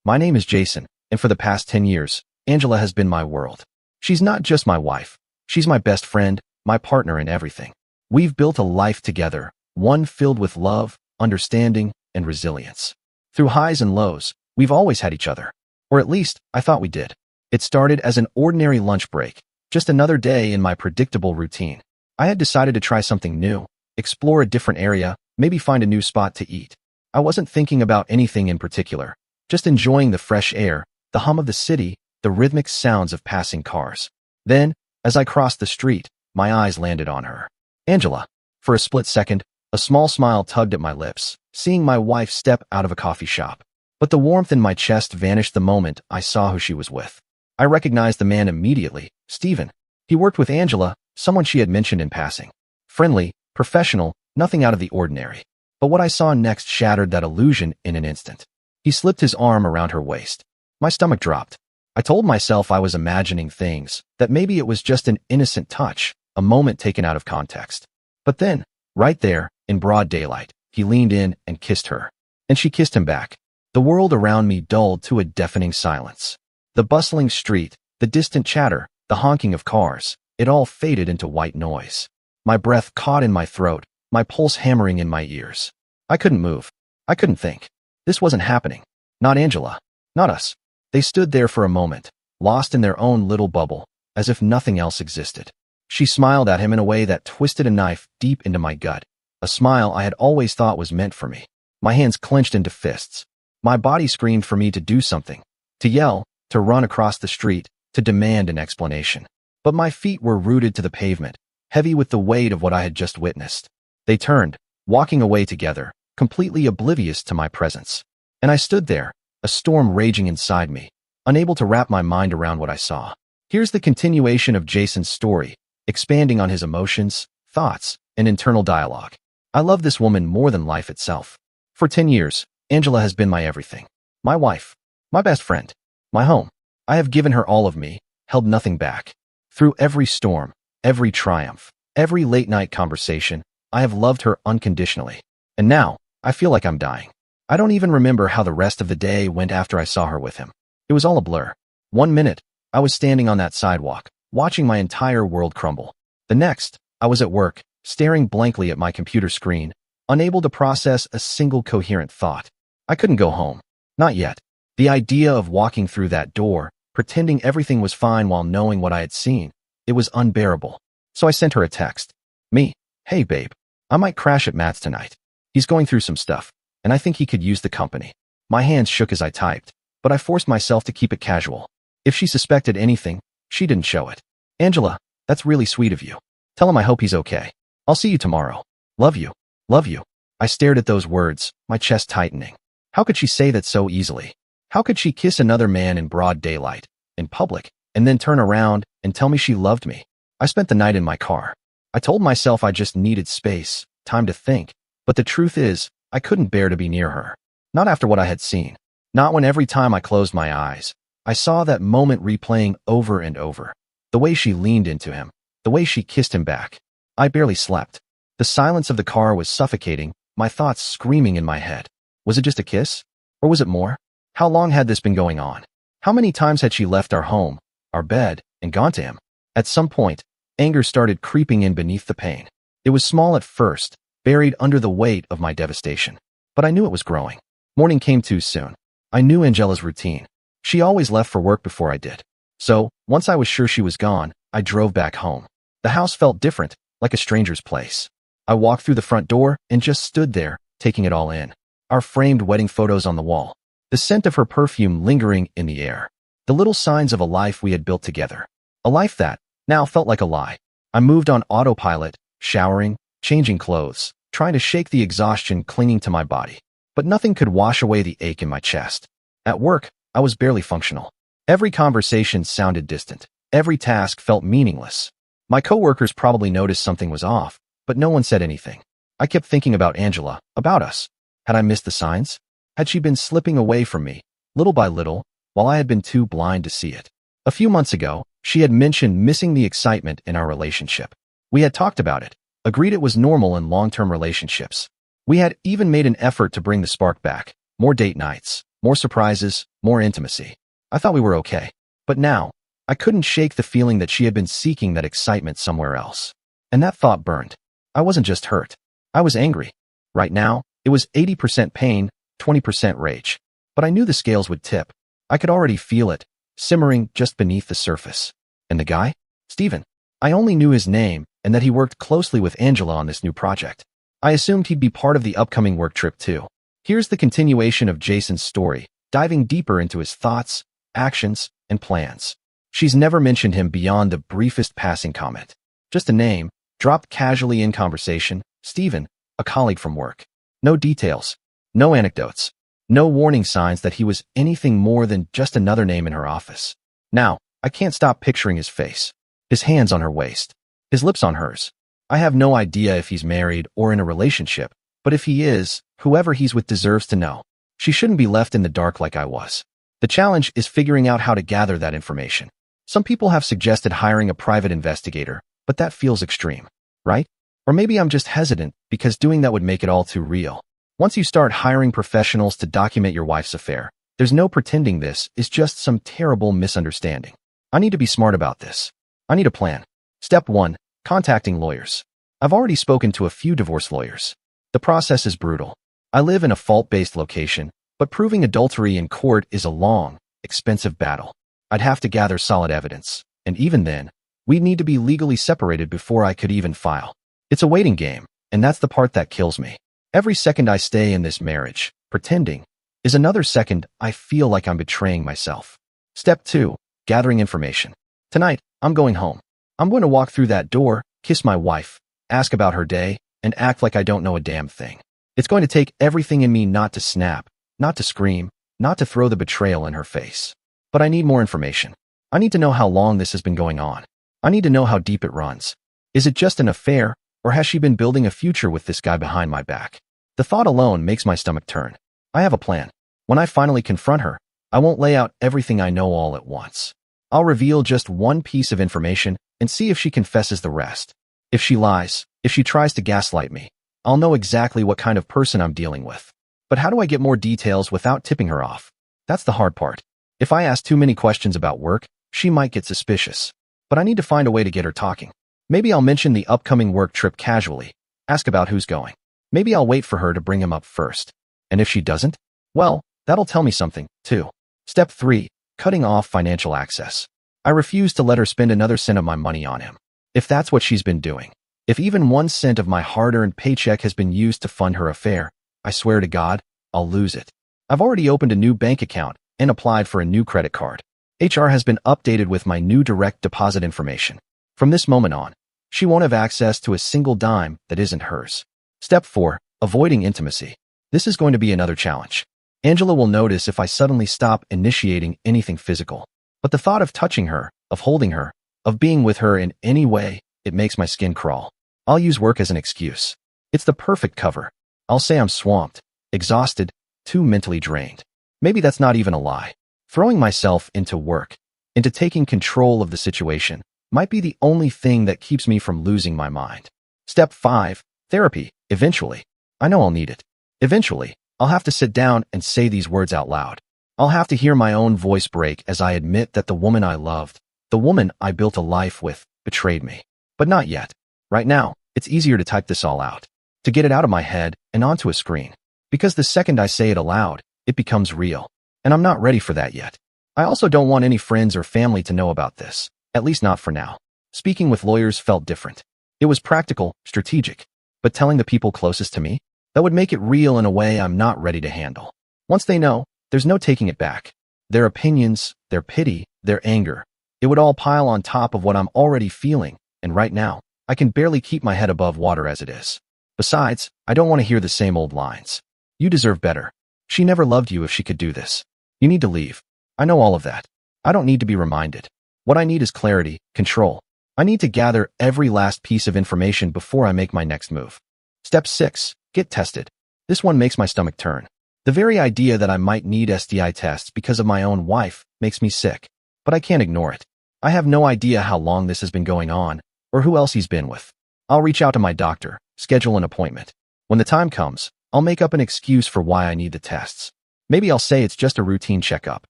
My name is Jason, and for the past 10 years, Angela has been my world. She's not just my wife. She's my best friend, my partner in everything. We've built a life together, one filled with love, understanding, and resilience. Through highs and lows, we've always had each other. Or at least, I thought we did. It started as an ordinary lunch break, just another day in my predictable routine. I had decided to try something new, explore a different area, maybe find a new spot to eat. I wasn't thinking about anything in particular, just enjoying the fresh air, the hum of the city, the rhythmic sounds of passing cars. Then, as I crossed the street, my eyes landed on her. Angela. For a split second, a small smile tugged at my lips, seeing my wife step out of a coffee shop. But the warmth in my chest vanished the moment I saw who she was with. I recognized the man immediately, Stephen. He worked with Angela, someone she had mentioned in passing. Friendly, professional, nothing out of the ordinary. But what I saw next shattered that illusion in an instant. He slipped his arm around her waist. My stomach dropped. I told myself I was imagining things, that maybe it was just an innocent touch, a moment taken out of context. But then, right there, in broad daylight, he leaned in and kissed her. And she kissed him back. The world around me dulled to a deafening silence. The bustling street, the distant chatter, the honking of cars, it all faded into white noise. My breath caught in my throat, my pulse hammering in my ears. I couldn't move. I couldn't think. This wasn't happening. Not Angela. Not us. They stood there for a moment, lost in their own little bubble, as if nothing else existed. She smiled at him in a way that twisted a knife deep into my gut, a smile I had always thought was meant for me. My hands clenched into fists. My body screamed for me to do something, to yell, to run across the street, to demand an explanation. But my feet were rooted to the pavement, heavy with the weight of what I had just witnessed. They turned, walking away together, completely oblivious to my presence. And I stood there, a storm raging inside me, unable to wrap my mind around what I saw. Here's the continuation of Jason's story, expanding on his emotions, thoughts, and internal dialogue. I love this woman more than life itself. For 10 years, Angela has been my everything. My wife. My best friend. My home. I have given her all of me, held nothing back. Through every storm, every triumph, every late-night conversation, I have loved her unconditionally. And now, I feel like I'm dying. I don't even remember how the rest of the day went after I saw her with him. It was all a blur. 1 minute, I was standing on that sidewalk, watching my entire world crumble. The next, I was at work, staring blankly at my computer screen, unable to process a single coherent thought. I couldn't go home. Not yet. The idea of walking through that door, pretending everything was fine while knowing what I had seen, it was unbearable. So I sent her a text. Me. Hey babe. I might crash at Matt's tonight. He's going through some stuff, and I think he could use the company. My hands shook as I typed, but I forced myself to keep it casual. If she suspected anything, she didn't show it. Angela, that's really sweet of you. Tell him I hope he's okay. I'll see you tomorrow. Love you. Love you. I stared at those words, my chest tightening. How could she say that so easily? How could she kiss another man in broad daylight, in public, and then turn around and tell me she loved me? I spent the night in my car. I told myself I just needed space, time to think, but the truth is, I couldn't bear to be near her. Not after what I had seen. Not when every time I closed my eyes, I saw that moment replaying over and over. The way she leaned into him, the way she kissed him back. I barely slept. The silence of the car was suffocating, my thoughts screaming in my head. Was it just a kiss? Or was it more? How long had this been going on? How many times had she left our home, our bed, and gone to him? At some point, anger started creeping in beneath the pain. It was small at first, buried under the weight of my devastation. But I knew it was growing. Morning came too soon. I knew Angela's routine. She always left for work before I did. So, once I was sure she was gone, I drove back home. The house felt different, like a stranger's place. I walked through the front door and just stood there, taking it all in. Our framed wedding photos on the wall. The scent of her perfume lingering in the air. The little signs of a life we had built together. A life that, now felt like a lie. I moved on autopilot, showering, changing clothes, trying to shake the exhaustion clinging to my body. But nothing could wash away the ache in my chest. At work, I was barely functional. Every conversation sounded distant. Every task felt meaningless. My coworkers probably noticed something was off, but no one said anything. I kept thinking about Angela, about us. Had I missed the signs? Had she been slipping away from me, little by little, while I had been too blind to see it? A few months ago, she had mentioned missing the excitement in our relationship. We had talked about it, agreed it was normal in long-term relationships. We had even made an effort to bring the spark back. More date nights, more surprises, more intimacy. I thought we were okay. But now, I couldn't shake the feeling that she had been seeking that excitement somewhere else. And that thought burned. I wasn't just hurt. I was angry. Right now, it was 80% pain, 20% rage. But I knew the scales would tip. I could already feel it, simmering just beneath the surface. And the guy? Steven. I only knew his name and that he worked closely with Angela on this new project. I assumed he'd be part of the upcoming work trip too. Here's the continuation of Jason's story, diving deeper into his thoughts, actions, and plans. She's never mentioned him beyond the briefest passing comment. Just a name, dropped casually in conversation, Steven, a colleague from work. No details, no anecdotes, no warning signs that he was anything more than just another name in her office. Now, I can't stop picturing his face, his hands on her waist, his lips on hers. I have no idea if he's married or in a relationship, but if he is, whoever he's with deserves to know. She shouldn't be left in the dark like I was. The challenge is figuring out how to gather that information. Some people have suggested hiring a private investigator, but that feels extreme, right? Or maybe I'm just hesitant because doing that would make it all too real. Once you start hiring professionals to document your wife's affair, there's no pretending this is just some terrible misunderstanding. I need to be smart about this. I need a plan. Step 1. Contacting lawyers. I've already spoken to a few divorce lawyers. The process is brutal. I live in a fault-based location, but proving adultery in court is a long, expensive battle. I'd have to gather solid evidence, and even then, we'd need to be legally separated before I could even file. It's a waiting game, and that's the part that kills me. Every second I stay in this marriage, pretending, is another second I feel like I'm betraying myself. Step 2. Gathering information. Tonight, I'm going home. I'm going to walk through that door, kiss my wife, ask about her day, and act like I don't know a damn thing. It's going to take everything in me not to snap, not to scream, not to throw the betrayal in her face. But I need more information. I need to know how long this has been going on. I need to know how deep it runs. Is it just an affair, or has she been building a future with this guy behind my back? The thought alone makes my stomach turn. I have a plan. When I finally confront her, I won't lay out everything I know all at once. I'll reveal just one piece of information and see if she confesses the rest. If she lies, if she tries to gaslight me, I'll know exactly what kind of person I'm dealing with. But how do I get more details without tipping her off? That's the hard part. If I ask too many questions about work, she might get suspicious. But I need to find a way to get her talking. Maybe I'll mention the upcoming work trip casually, ask about who's going. Maybe I'll wait for her to bring him up first. And if she doesn't, well, that'll tell me something, too. Step 3. Cutting off financial access. I refuse to let her spend another cent of my money on him. If that's what she's been doing, if even 1 cent of my hard-earned paycheck has been used to fund her affair, I swear to God, I'll lose it. I've already opened a new bank account and applied for a new credit card. HR has been updated with my new direct deposit information. From this moment on, she won't have access to a single dime that isn't hers. Step 4. Avoiding intimacy. This is going to be another challenge. Angela will notice if I suddenly stop initiating anything physical. But the thought of touching her, of holding her, of being with her in any way, it makes my skin crawl. I'll use work as an excuse. It's the perfect cover. I'll say I'm swamped, exhausted, too mentally drained. Maybe that's not even a lie. Throwing myself into work, into taking control of the situation, might be the only thing that keeps me from losing my mind. Step 5. Therapy. Eventually. I know I'll need it. Eventually, I'll have to sit down and say these words out loud. I'll have to hear my own voice break as I admit that the woman I loved, the woman I built a life with, betrayed me. But not yet. Right now, it's easier to type this all out, to get it out of my head and onto a screen. Because the second I say it aloud, it becomes real. And I'm not ready for that yet. I also don't want any friends or family to know about this, at least not for now. Speaking with lawyers felt different. It was practical, strategic. But telling the people closest to me, that would make it real in a way I'm not ready to handle. Once they know, there's no taking it back. Their opinions, their pity, their anger, it would all pile on top of what I'm already feeling, and right now, I can barely keep my head above water as it is. Besides, I don't want to hear the same old lines. You deserve better. She never loved you if she could do this. You need to leave. I know all of that. I don't need to be reminded. What I need is clarity, control. I need to gather every last piece of information before I make my next move. Step 6. Get tested. This one makes my stomach turn. The very idea that I might need STI tests because of my own wife makes me sick. But I can't ignore it. I have no idea how long this has been going on, or who else he's been with. I'll reach out to my doctor, schedule an appointment. When the time comes, I'll make up an excuse for why I need the tests. Maybe I'll say it's just a routine checkup.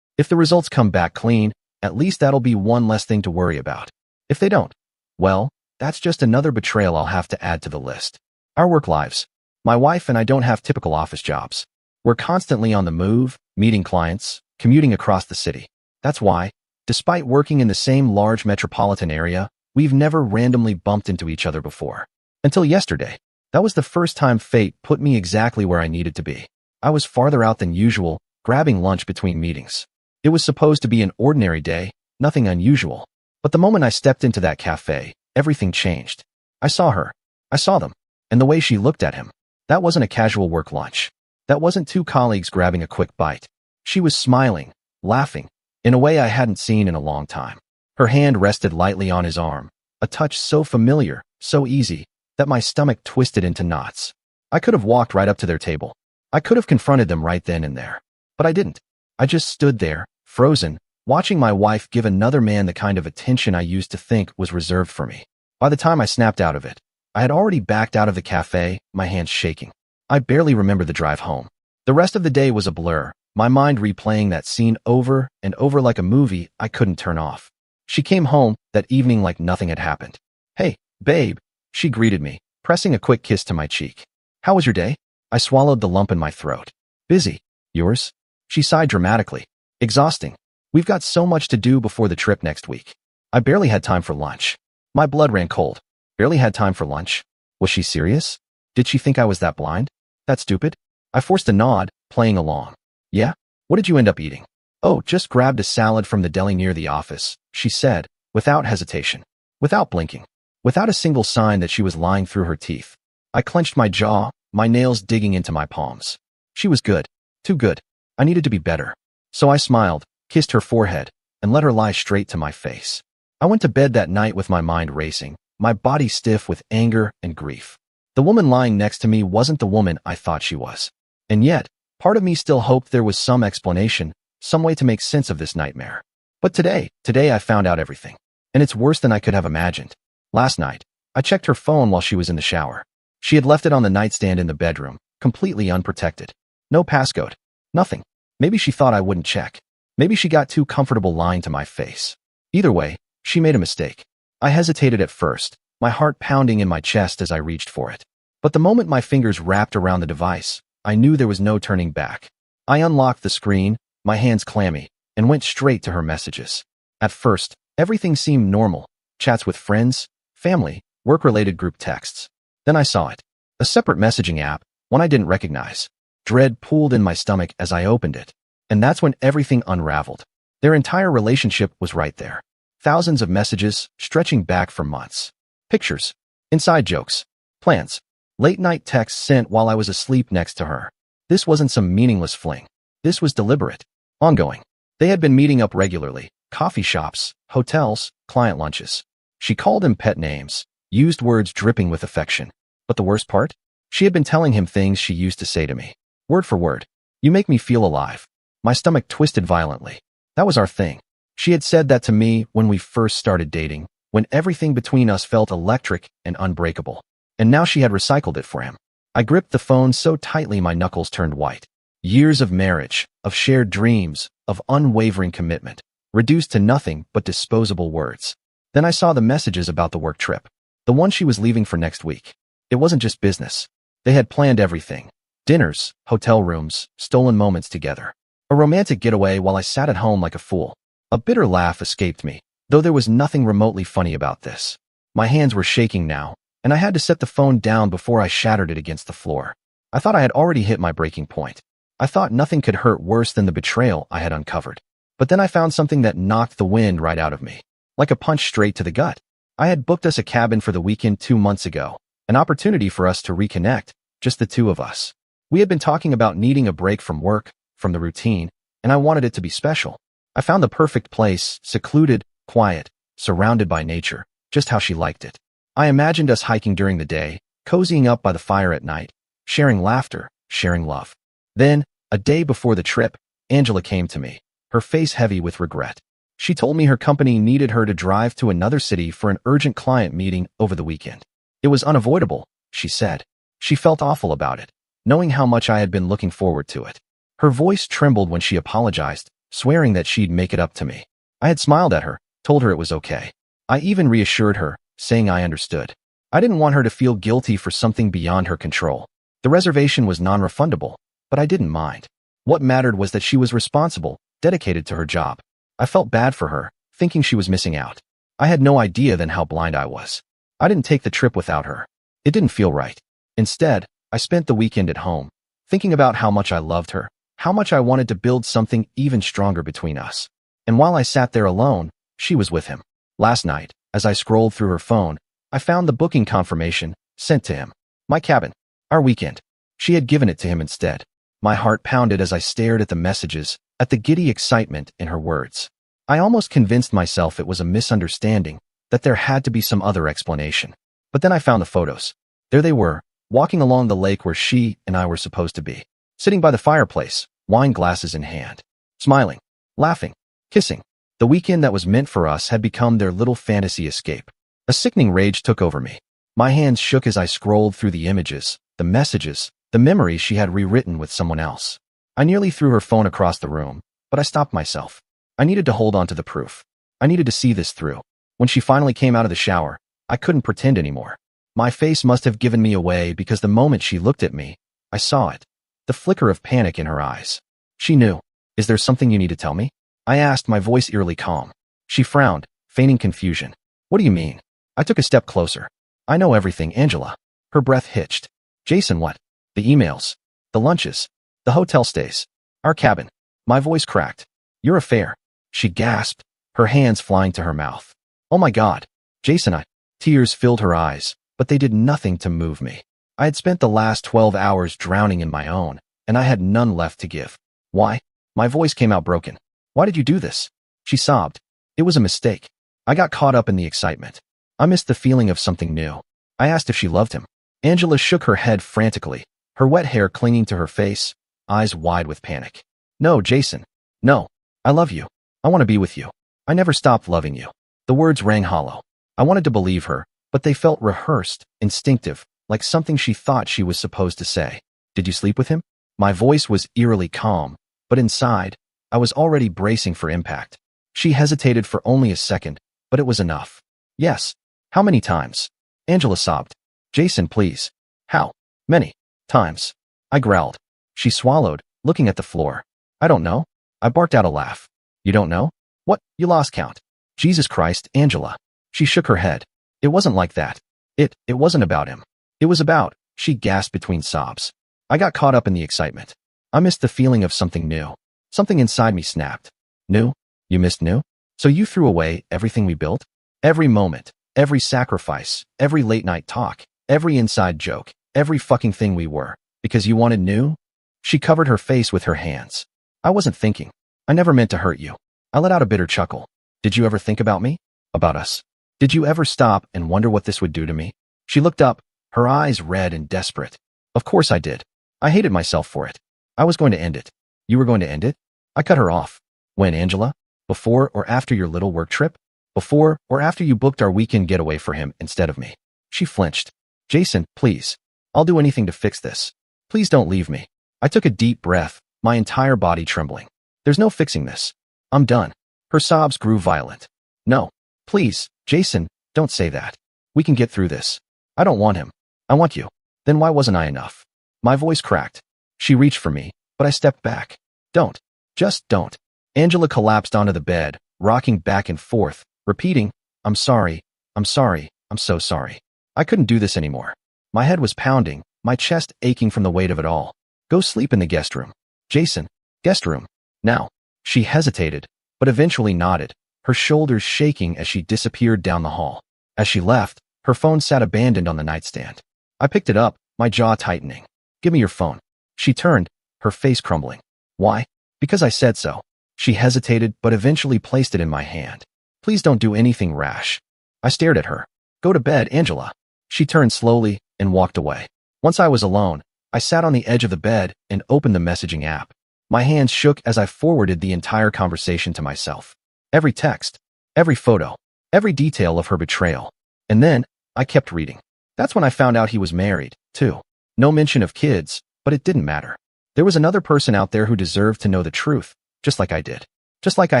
If the results come back clean, at least that'll be one less thing to worry about. If they don't, well, that's just another betrayal I'll have to add to the list. Our work lives. My wife and I don't have typical office jobs. We're constantly on the move, meeting clients, commuting across the city. That's why, despite working in the same large metropolitan area, we've never randomly bumped into each other before. Until yesterday. That was the first time fate put me exactly where I needed to be. I was farther out than usual, grabbing lunch between meetings. It was supposed to be an ordinary day, nothing unusual. But the moment I stepped into that cafe, everything changed. I saw her. I saw them. And the way she looked at him. That wasn't a casual work lunch. That wasn't two colleagues grabbing a quick bite. She was smiling, laughing, in a way I hadn't seen in a long time. Her hand rested lightly on his arm, a touch so familiar, so easy, that my stomach twisted into knots. I could have walked right up to their table. I could have confronted them right then and there. But I didn't. I just stood there, frozen, watching my wife give another man the kind of attention I used to think was reserved for me. By the time I snapped out of it, I had already backed out of the cafe, my hands shaking. I barely remember the drive home. The rest of the day was a blur, my mind replaying that scene over and over like a movie I couldn't turn off. She came home that evening like nothing had happened. "Hey, babe," she greeted me, pressing a quick kiss to my cheek. "How was your day?" I swallowed the lump in my throat. "Busy. Yours?" She sighed dramatically. "Exhausting. We've got so much to do before the trip next week. I barely had time for lunch." My blood ran cold. Barely had time for lunch? Was she serious? Did she think I was that blind? That stupid? I forced a nod, playing along. "Yeah? What did you end up eating?" "Oh, just grabbed a salad from the deli near the office," she said, without hesitation, without blinking, without a single sign that she was lying through her teeth. I clenched my jaw, my nails digging into my palms. She was good. Too good. I needed to be better. So I smiled, kissed her forehead, and let her lie straight to my face. I went to bed that night with my mind racing, my body stiff with anger and grief. The woman lying next to me wasn't the woman I thought she was. And yet, part of me still hoped there was some explanation, some way to make sense of this nightmare. But today I found out everything. And it's worse than I could have imagined. Last night, I checked her phone while she was in the shower. She had left it on the nightstand in the bedroom, completely unprotected. No passcode. Nothing. Maybe she thought I wouldn't check. Maybe she got too comfortable lying to my face. Either way, she made a mistake. I hesitated at first, my heart pounding in my chest as I reached for it. But the moment my fingers wrapped around the device, I knew there was no turning back. I unlocked the screen, my hands clammy, and went straight to her messages. At first, everything seemed normal. Chats with friends, family, work-related group texts. Then I saw it. A separate messaging app, one I didn't recognize. Dread pooled in my stomach as I opened it. And that's when everything unraveled. Their entire relationship was right there. Thousands of messages, stretching back for months. Pictures. Inside jokes. Plans. Late-night texts sent while I was asleep next to her. This wasn't some meaningless fling. This was deliberate. Ongoing. They had been meeting up regularly. Coffee shops, hotels, client lunches. She called him pet names, used words dripping with affection. But the worst part? She had been telling him things she used to say to me. Word for word. "You make me feel alive." My stomach twisted violently. That was our thing. She had said that to me when we first started dating, when everything between us felt electric and unbreakable. And now she had recycled it for him. I gripped the phone so tightly my knuckles turned white. Years of marriage, of shared dreams, of unwavering commitment, reduced to nothing but disposable words. Then I saw the messages about the work trip. The one she was leaving for next week. It wasn't just business. They had planned everything. Dinners, hotel rooms, stolen moments together. A romantic getaway while I sat at home like a fool. A bitter laugh escaped me, though there was nothing remotely funny about this. My hands were shaking now, and I had to set the phone down before I shattered it against the floor. I thought I had already hit my breaking point. I thought nothing could hurt worse than the betrayal I had uncovered. But then I found something that knocked the wind right out of me. Like a punch straight to the gut. I had booked us a cabin for the weekend 2 months ago, an opportunity for us to reconnect, just the two of us. We had been talking about needing a break from work, from the routine, and I wanted it to be special. I found the perfect place, secluded, quiet, surrounded by nature, just how she liked it. I imagined us hiking during the day, cozying up by the fire at night, sharing laughter, sharing love. Then, a day before the trip, Angela came to me, her face heavy with regret. She told me her company needed her to drive to another city for an urgent client meeting over the weekend. It was unavoidable, she said. She felt awful about it, knowing how much I had been looking forward to it. Her voice trembled when she apologized, swearing that she'd make it up to me. I had smiled at her, told her it was okay. I even reassured her, saying I understood. I didn't want her to feel guilty for something beyond her control. The reservation was non-refundable, but I didn't mind. What mattered was that she was responsible, dedicated to her job. I felt bad for her, thinking she was missing out. I had no idea then how blind I was. I didn't take the trip without her. It didn't feel right. Instead, I spent the weekend at home, thinking about how much I loved her, how much I wanted to build something even stronger between us. And while I sat there alone, she was with him. Last night, as I scrolled through her phone, I found the booking confirmation sent to him. My cabin. Our weekend. She had given it to him instead. My heart pounded as I stared at the messages, at the giddy excitement in her words. I almost convinced myself it was a misunderstanding, that there had to be some other explanation. But then I found the photos. There they were, walking along the lake where she and I were supposed to be. Sitting by the fireplace, wine glasses in hand. Smiling, laughing, kissing. The weekend that was meant for us had become their little fantasy escape. A sickening rage took over me. My hands shook as I scrolled through the images, the messages, the memories she had rewritten with someone else. I nearly threw her phone across the room, but I stopped myself. I needed to hold on to the proof. I needed to see this through. When she finally came out of the shower, I couldn't pretend anymore. My face must have given me away because the moment she looked at me, I saw it. The flicker of panic in her eyes. She knew. Is there something you need to tell me? I asked, my voice eerily calm. She frowned, feigning confusion. What do you mean? I took a step closer. I know everything, Angela. Her breath hitched. Jason, what? The emails. The lunches. The hotel stays. Our cabin. My voice cracked. Your affair. She gasped, her hands flying to her mouth. Oh my God. Jason, Tears filled her eyes, but they did nothing to move me. I had spent the last 12 hours drowning in my own, and I had none left to give. Why? My voice came out broken. Why did you do this? She sobbed. It was a mistake. I got caught up in the excitement. I missed the feeling of something new. I asked if she loved him. Angela shook her head frantically, her wet hair clinging to her face, eyes wide with panic. No, Jason. No. I love you. I want to be with you. I never stopped loving you. The words rang hollow. I wanted to believe her, but they felt rehearsed, instinctive, like something she thought she was supposed to say. Did you sleep with him? My voice was eerily calm, but inside, I was already bracing for impact. She hesitated for only a second, but it was enough. Yes. How many times? Angela sobbed. Jason, please. How many times? I growled. She swallowed, looking at the floor. I don't know. I barked out a laugh. You don't know? What? You lost count. Jesus Christ, Angela. She shook her head. It wasn't like that. It wasn't about him. It was about, she gasped between sobs. I got caught up in the excitement. I missed the feeling of something new. Something inside me snapped. New? You missed new? So you threw away everything we built? Every moment, every sacrifice, every late night talk, every inside joke, every fucking thing we were, because you wanted new? She covered her face with her hands. I wasn't thinking. I never meant to hurt you. I let out a bitter chuckle. Did you ever think about me? About us? Did you ever stop and wonder what this would do to me? She looked up, her eyes red and desperate. Of course I did. I hated myself for it. I was going to end it. You were going to end it? I cut her off. When, Angela? Before or after your little work trip? Before or after you booked our weekend getaway for him instead of me? She flinched. Jason, please. I'll do anything to fix this. Please don't leave me. I took a deep breath, my entire body trembling. There's no fixing this. I'm done. Her sobs grew violent. No. Please, Jason, don't say that. We can get through this. I don't want him. I want you. Then why wasn't I enough? My voice cracked. She reached for me, but I stepped back. Don't. Just don't. Angela collapsed onto the bed, rocking back and forth, repeating, I'm sorry, I'm sorry, I'm so sorry. I couldn't do this anymore. My head was pounding, my chest aching from the weight of it all. Go sleep in the guest room. Jason, guest room. Now. She hesitated, but eventually nodded, her shoulders shaking as she disappeared down the hall. As she left, her phone sat abandoned on the nightstand. I picked it up, my jaw tightening. Give me your phone. She turned, her face crumbling. Why? Because I said so. She hesitated, but eventually placed it in my hand. Please don't do anything rash. I stared at her. Go to bed, Angela. She turned slowly and walked away. Once I was alone, I sat on the edge of the bed and opened the messaging app. My hands shook as I forwarded the entire conversation to myself. Every text, every photo, every detail of her betrayal. And then, I kept reading. That's when I found out he was married, too. No mention of kids, but it didn't matter. There was another person out there who deserved to know the truth, just like I did. Just like I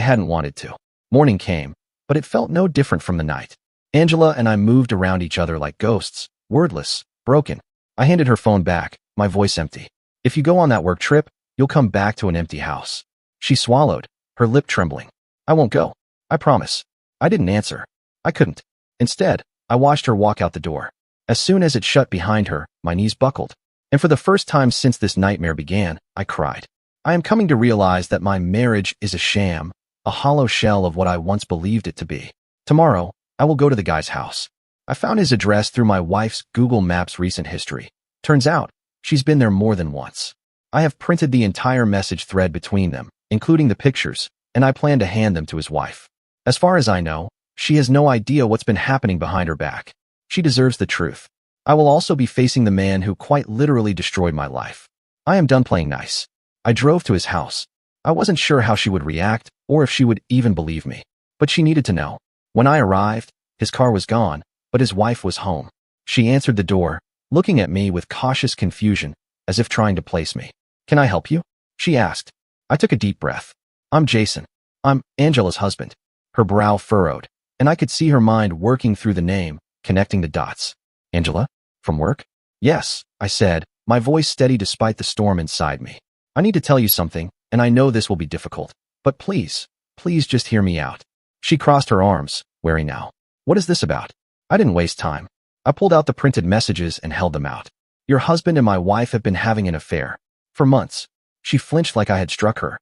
hadn't wanted to. Morning came, but it felt no different from the night. Angela and I moved around each other like ghosts, wordless, broken. I handed her phone back, my voice empty. If you go on that work trip, you'll come back to an empty house. She swallowed, her lip trembling. I won't go. I promise. I didn't answer. I couldn't. Instead, I watched her walk out the door. As soon as it shut behind her, my knees buckled. And for the first time since this nightmare began, I cried. I am coming to realize that my marriage is a sham, a hollow shell of what I once believed it to be. Tomorrow, I will go to the guy's house. I found his address through my wife's Google Maps recent history. Turns out, she's been there more than once. I have printed the entire message thread between them, including the pictures, and I plan to hand them to his wife. As far as I know, she has no idea what's been happening behind her back. She deserves the truth. I will also be facing the man who quite literally destroyed my life. I am done playing nice. I drove to his house. I wasn't sure how she would react or if she would even believe me, but she needed to know. When I arrived, his car was gone, but his wife was home. She answered the door, looking at me with cautious confusion, as if trying to place me. Can I help you? She asked. I took a deep breath. I'm Jason. I'm Angela's husband. Her brow furrowed, and I could see her mind working through the name, connecting the dots. Angela? From work? Yes, I said, my voice steady despite the storm inside me. I need to tell you something, and I know this will be difficult, but please just hear me out. She crossed her arms, wary now. What is this about? I didn't waste time. I pulled out the printed messages and held them out. Your husband and my wife have been having an affair. For months. She flinched like I had struck her.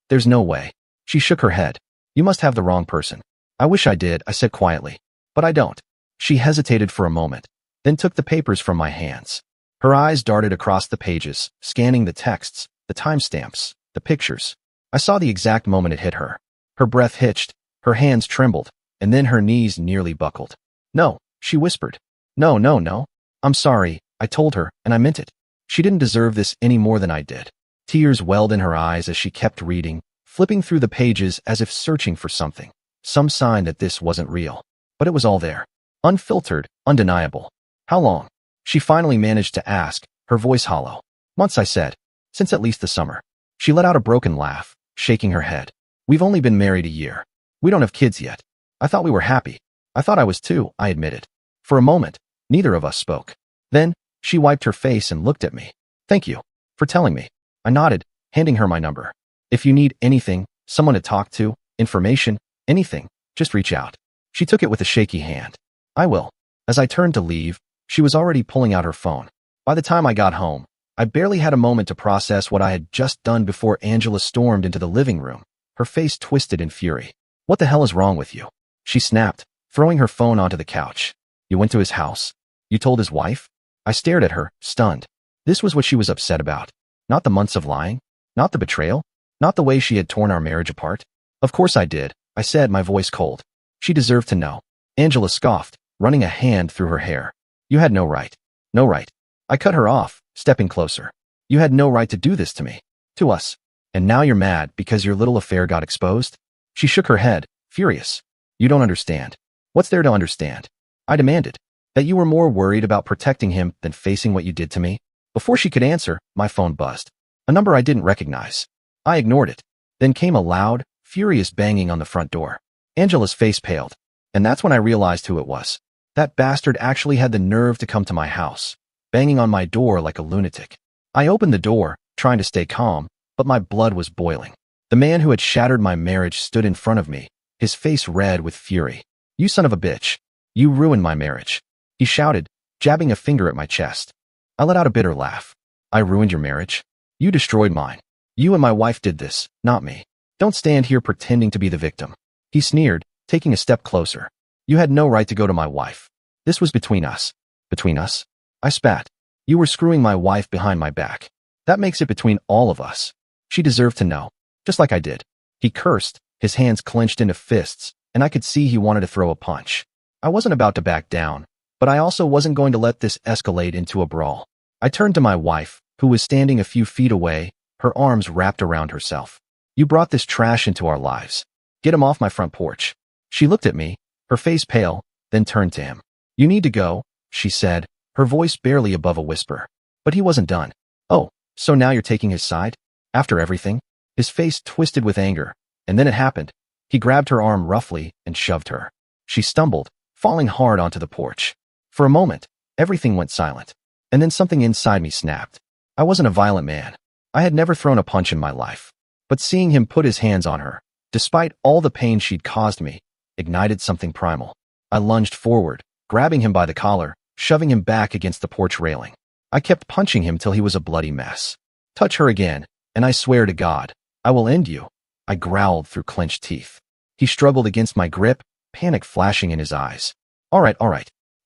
There's no way. She shook her head. You must have the wrong person. I wish I did, I said quietly. But I don't. She hesitated for a moment, then took the papers from my hands. Her eyes darted across the pages, scanning the texts, the timestamps, the pictures. I saw the exact moment it hit her. Her breath hitched, her hands trembled, and then her knees nearly buckled. No, she whispered. No. I'm sorry, I told her, and I meant it. She didn't deserve this any more than I did. Tears welled in her eyes as she kept reading, flipping through the pages as if searching for something, some sign that this wasn't real. But it was all there. Unfiltered, undeniable. How long? She finally managed to ask, her voice hollow. Months, I said. Since at least the summer. She let out a broken laugh, shaking her head. We've only been married a year. We don't have kids yet. I thought we were happy. I thought I was too, I admitted. For a moment, neither of us spoke. Then, she wiped her face and looked at me. Thank you for telling me. I nodded, handing her my number. If you need anything, someone to talk to, information, anything, just reach out. She took it with a shaky hand. I will. As I turned to leave, she was already pulling out her phone. By the time I got home, I barely had a moment to process what I had just done before Angela stormed into the living room, her face twisted in fury. What the hell is wrong with you? She snapped, throwing her phone onto the couch. You went to his house? You told his wife? I stared at her, stunned. This was what she was upset about. Not the months of lying, not the betrayal, not the way she had torn our marriage apart. Of course I did, I said, my voice cold. She deserved to know. Angela scoffed, running a hand through her hair. You had no right. No right. I cut her off, stepping closer. You had no right to do this to me. To us. And now you're mad because your little affair got exposed? She shook her head, furious. You don't understand. What's there to understand? I demanded. That you were more worried about protecting him than facing what you did to me? Before she could answer, my phone buzzed. A number I didn't recognize. I ignored it. Then came a loud, furious banging on the front door. Angela's face paled. And that's when I realized who it was. That bastard actually had the nerve to come to my house, banging on my door like a lunatic. I opened the door, trying to stay calm, but my blood was boiling. The man who had shattered my marriage stood in front of me, his face red with fury. You son of a bitch. You ruined my marriage. He shouted, jabbing a finger at my chest. I let out a bitter laugh. I ruined your marriage? You destroyed mine. You and my wife did this, not me. Don't stand here pretending to be the victim. He sneered, taking a step closer. You had no right to go to my wife. This was between us. Between us? I spat. You were screwing my wife behind my back. That makes it between all of us. She deserved to know. Just like I did. He cursed, his hands clenched into fists, and I could see he wanted to throw a punch. I wasn't about to back down, but I also wasn't going to let this escalate into a brawl. I turned to my wife, who was standing a few feet away, her arms wrapped around herself. You brought this trash into our lives. Get him off my front porch. She looked at me, her face pale, then turned to him. You need to go, she said, her voice barely above a whisper. But he wasn't done. Oh, So now you're taking his side? After everything? His face twisted with anger, and then it happened. He grabbed her arm roughly and shoved her. She stumbled, falling hard onto the porch. For a moment, everything went silent. And then something inside me snapped. I wasn't a violent man. I had never thrown a punch in my life. But seeing him put his hands on her, despite all the pain she'd caused me, ignited something primal. I lunged forward, grabbing him by the collar, shoving him back against the porch railing. I kept punching him till he was a bloody mess. Touch her again, and I swear to God, I will end you, I growled through clenched teeth. He struggled against my grip, panic flashing in his eyes. All right,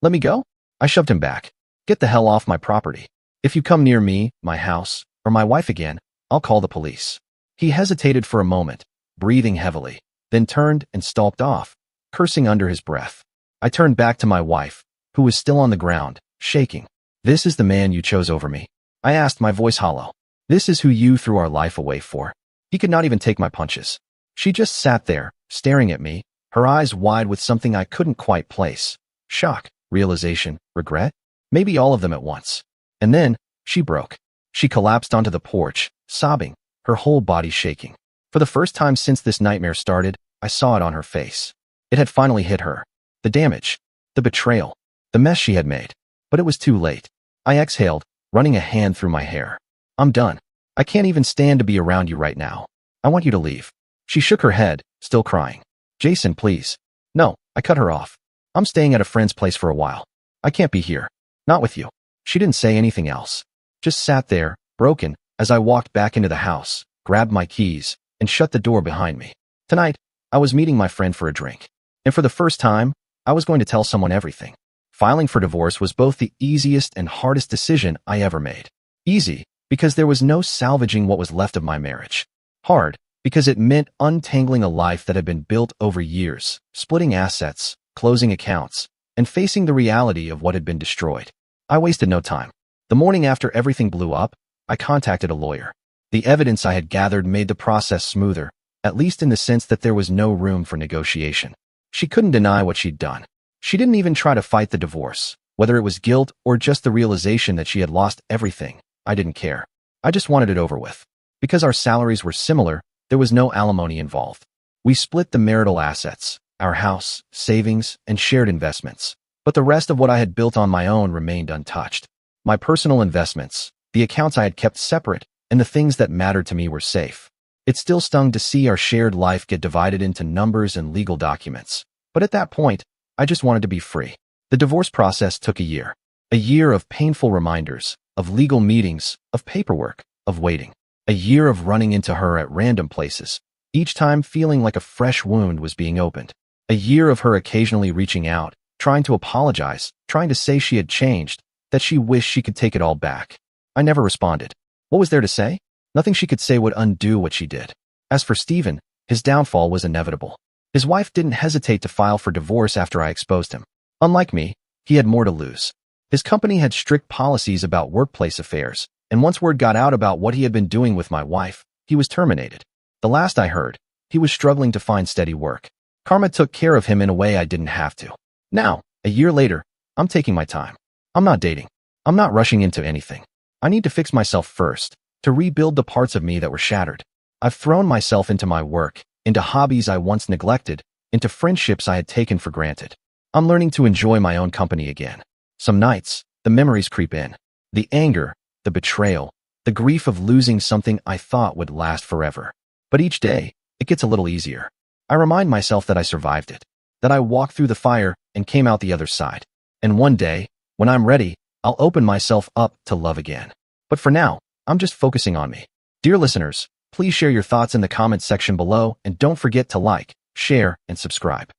let me go? I shoved him back. Get the hell off my property. If you come near me, my house, or my wife again, I'll call the police. He hesitated for a moment, breathing heavily, then turned and stalked off, cursing under his breath. I turned back to my wife, who was still on the ground, shaking. This is the man you chose over me? I asked, my voice hollow. This is who you threw our life away for? He could not even take my punches. She just sat there, staring at me, her eyes wide with something I couldn't quite place. Shock, realization, regret? Maybe all of them at once. And then, she broke. She collapsed onto the porch, sobbing, her whole body shaking. For the first time since this nightmare started, I saw it on her face. It had finally hit her. The damage, the betrayal, the mess she had made. But it was too late. I exhaled, running a hand through my hair. I'm done. I can't even stand to be around you right now. I want you to leave. She shook her head, still crying. Jason, please. No, I cut her off. I'm staying at a friend's place for a while. I can't be here. Not with you. She didn't say anything else. Just sat there, broken, as I walked back into the house, grabbed my keys, and shut the door behind me. Tonight, I was meeting my friend for a drink. And for the first time, I was going to tell someone everything. Filing for divorce was both the easiest and hardest decision I ever made. Easy, because there was no salvaging what was left of my marriage. Hard, because it meant untangling a life that had been built over years, splitting assets, closing accounts, and facing the reality of what had been destroyed. I wasted no time. The morning after everything blew up, I contacted a lawyer. The evidence I had gathered made the process smoother, at least in the sense that there was no room for negotiation. She couldn't deny what she'd done. She didn't even try to fight the divorce, whether it was guilt or just the realization that she had lost everything. I didn't care. I just wanted it over with. Because our salaries were similar, there was no alimony involved. We split the marital assets, our house, savings, and shared investments. But the rest of what I had built on my own remained untouched. My personal investments, the accounts I had kept separate, and the things that mattered to me were safe. It still stung to see our shared life get divided into numbers and legal documents. But at that point, I just wanted to be free. The divorce process took a year. A year of painful reminders, of legal meetings, of paperwork, of waiting. A year of running into her at random places, each time feeling like a fresh wound was being opened. A year of her occasionally reaching out, trying to apologize, trying to say she had changed, that she wished she could take it all back. I never responded. What was there to say? Nothing she could say would undo what she did. As for Stephen, his downfall was inevitable. His wife didn't hesitate to file for divorce after I exposed him. Unlike me, he had more to lose. His company had strict policies about workplace affairs, and once word got out about what he had been doing with my wife, he was terminated. The last I heard, he was struggling to find steady work. Karma took care of him in a way I didn't have to. Now, a year later, I'm taking my time. I'm not dating. I'm not rushing into anything. I need to fix myself first, to rebuild the parts of me that were shattered. I've thrown myself into my work, into hobbies I once neglected, into friendships I had taken for granted. I'm learning to enjoy my own company again. Some nights, the memories creep in. The anger, the betrayal, the grief of losing something I thought would last forever. But each day, it gets a little easier. I remind myself that I survived it, that I walked through the fire and came out the other side. And one day, when I'm ready, I'll open myself up to love again. But for now, I'm just focusing on me. Dear listeners, please share your thoughts in the comments section below and don't forget to like, share, and subscribe.